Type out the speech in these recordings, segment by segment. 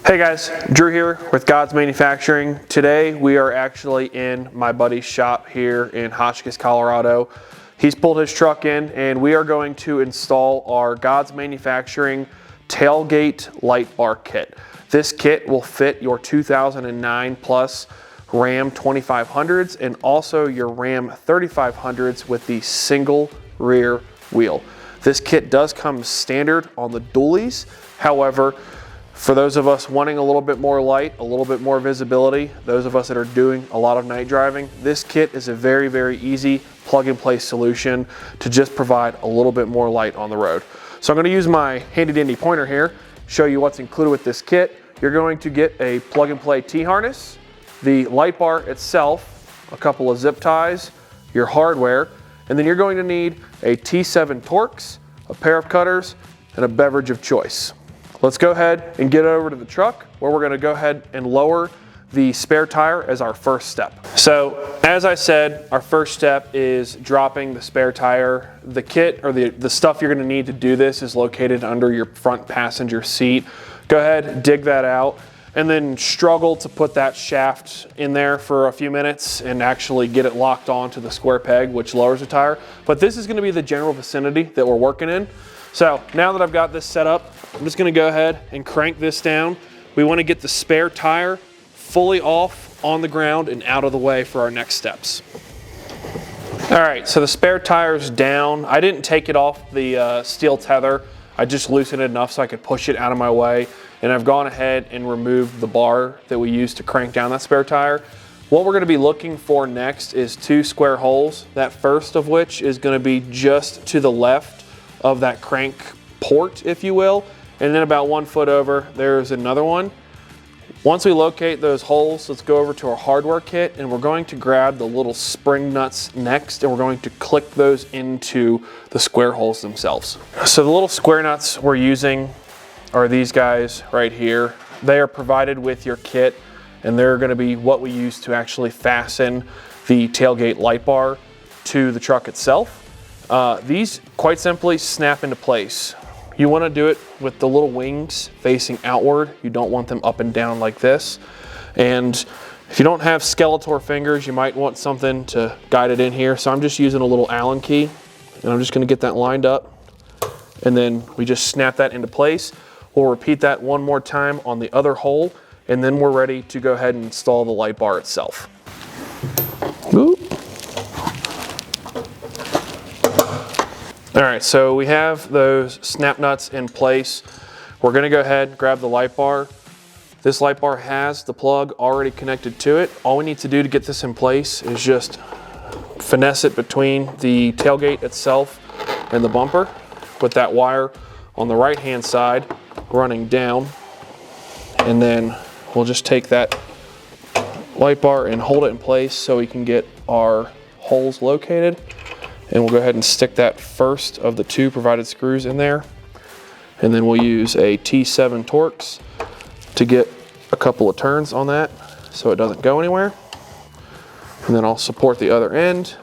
Hey guys, Drew here with GODZ Manufacturing. Today we are actually in my buddy's shop here in Hotchkiss, Colorado. He's pulled his truck in and we are going to install our GODZ Manufacturing Tailgate light bar kit. This kit will fit your 2009 plus Ram 2500s and also your Ram 3500s with the single rear wheel. This kit does come standard on the dualies. However, for those of us wanting a little bit more light, a little bit more visibility, those of us that are doing a lot of night driving, this kit is a very, very easy plug and play solution to just provide a little bit more light on the road. So I'm going to use my handy dandy pointer here, show you what's included with this kit. You're going to get a plug and play T-harness, the light bar itself, a couple of zip ties, your hardware, and then you're going to need a T7 Torx, a pair of cutters, and a beverage of choice. Let's go ahead and get over to the truck where we're going to go ahead and lower the spare tire as our first step. So as I said, our first step is dropping the spare tire. The kit or the stuff you're going to need to do this is located under your front passenger seat. Go ahead, dig that out, and then struggle to put that shaft in there for a few minutes and actually get it locked onto the square peg, which lowers the tire. But this is going to be the general vicinity that we're working in. So now that I've got this set up, I'm just going to go ahead and crank this down. We want to get the spare tire fully off on the ground and out of the way for our next steps. All right, so the spare tire's down. I didn't take it off the steel tether. I just loosened it enough so I could push it out of my way. And I've gone ahead and removed the bar that we used to crank down that spare tire. What we're going to be looking for next is two square holes. That first of which is going to be just to the left of that crank port, if you will. And then about 1 foot over, there's another one. Once we locate those holes, let's go over to our hardware kit and we're going to grab the little spring nuts next and we're going to click those into the square holes themselves. So the little square nuts we're using are these guys right here. They are provided with your kit and they're going to be what we use to actually fasten the tailgate light bar to the truck itself. These quite simply snap into place. You want to do it with the little wings facing outward. You don't want them up and down like this. And if you don't have Skeletor fingers, you might want something to guide it in here. So I'm just using a little Allen key and I'm just going to get that lined up. And then we just snap that into place. We'll repeat that one more time on the other hole. And then we're ready to go ahead and install the light bar itself. Ooh. All right, so we have those snap nuts in place. We're gonna go ahead and grab the light bar. This light bar has the plug already connected to it. All we need to do to get this in place is just finesse it between the tailgate itself and the bumper with that wire on the right-hand side running down. And then we'll just take that light bar and hold it in place so we can get our holes located. And we'll go ahead and stick that first of the two provided screws in there. And then we'll use a T7 Torx to get a couple of turns on that so it doesn't go anywhere. And then I'll support the other end.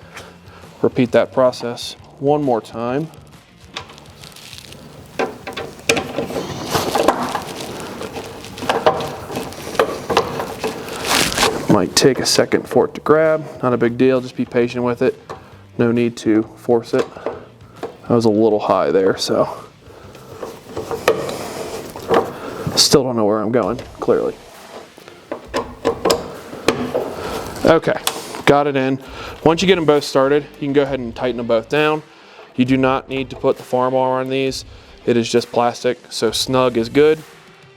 Repeat that process one more time. Might take a second for it to grab. Not a big deal, just be patient with it. No need to force it. I was a little high there, so. Still don't know where I'm going, clearly. Okay, got it in. Once you get them both started, you can go ahead and tighten them both down. You do not need to put the farm bar on these. It is just plastic, so snug is good.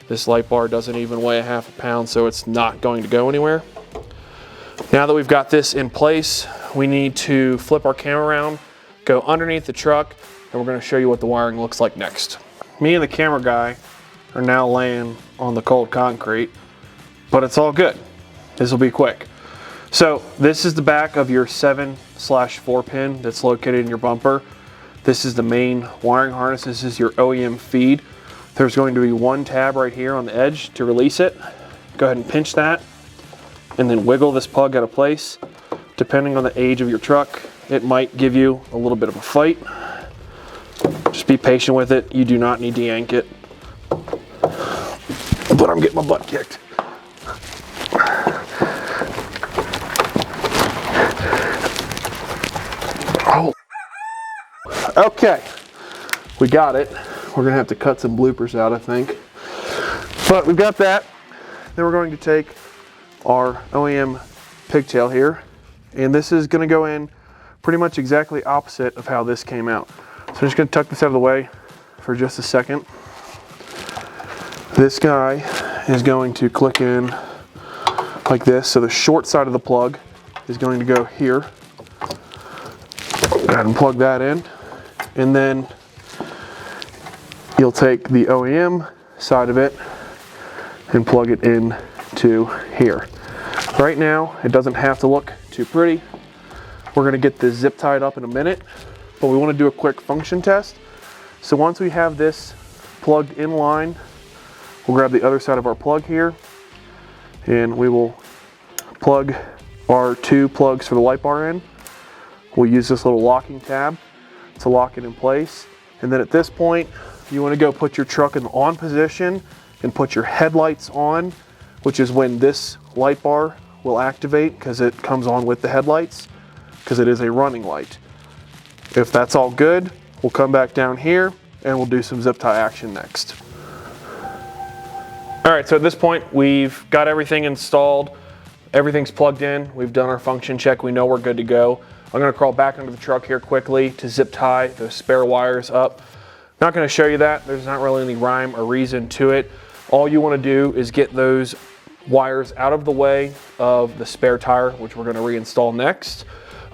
This light bar doesn't even weigh a half a pound, so it's not going to go anywhere. Now that we've got this in place, we need to flip our camera around, go underneath the truck, and we're going to show you what the wiring looks like next. Me and the camera guy are now laying on the cold concrete, but it's all good. This will be quick. So this is the back of your 7/4 pin that's located in your bumper. This is the main wiring harness. This is your OEM feed. There's going to be one tab right here on the edge to release it. Go ahead and pinch that and then wiggle this plug out of place. Depending on the age of your truck, it might give you a little bit of a fight. Just be patient with it. You do not need to yank it. Put I'm getting my butt kicked. Oh. Okay, we got it. We're gonna have to cut some bloopers out, I think. But we've got that. Then we're going to take our OEM pigtail here, and this is gonna go in pretty much exactly opposite of how this came out. So I'm just gonna tuck this out of the way for just a second. This guy is going to click in like this. So the short side of the plug is going to go here. Go ahead and plug that in. And then you'll take the OEM side of it and plug it in to here. Right now, it doesn't have to look too pretty. We're gonna get this zip tied up in a minute, but we wanna do a quick function test. So once we have this plugged in line, we'll grab the other side of our plug here, and we will plug our 2 plugs for the light bar in. We'll use this little locking tab to lock it in place. And then at this point, you want to go put your truck in the on position and put your headlights on, which is when this light bar will activate because it comes on with the headlights, because it is a running light. If that's all good, we'll come back down here and we'll do some zip tie action next. All right, so at this point, we've got everything installed. Everything's plugged in. We've done our function check. We know we're good to go. I'm gonna crawl back under the truck here quickly to zip tie those spare wires up. Not gonna show you that. There's not really any rhyme or reason to it. All you wanna do is get those wires out of the way of the spare tire, which we're gonna reinstall next.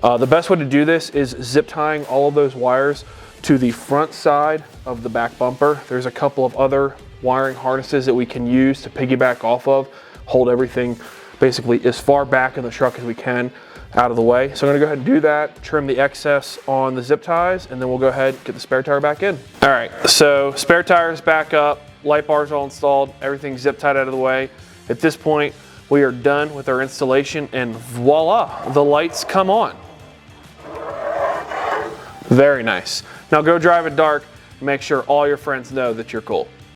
The best way to do this is zip tying all of those wires to the front side of the back bumper. There's a couple of other wiring harnesses that we can use to piggyback off of, hold everything basically as far back in the truck as we can out of the way. So I'm gonna go ahead and do that, trim the excess on the zip ties, and then we'll go ahead and get the spare tire back in. All right, so spare tire's back up, light bars all installed, everything's zip tied out of the way. At this point, we are done with our installation, and voila, the lights come on. Very nice. Now go drive it dark and make sure all your friends know that you're cool.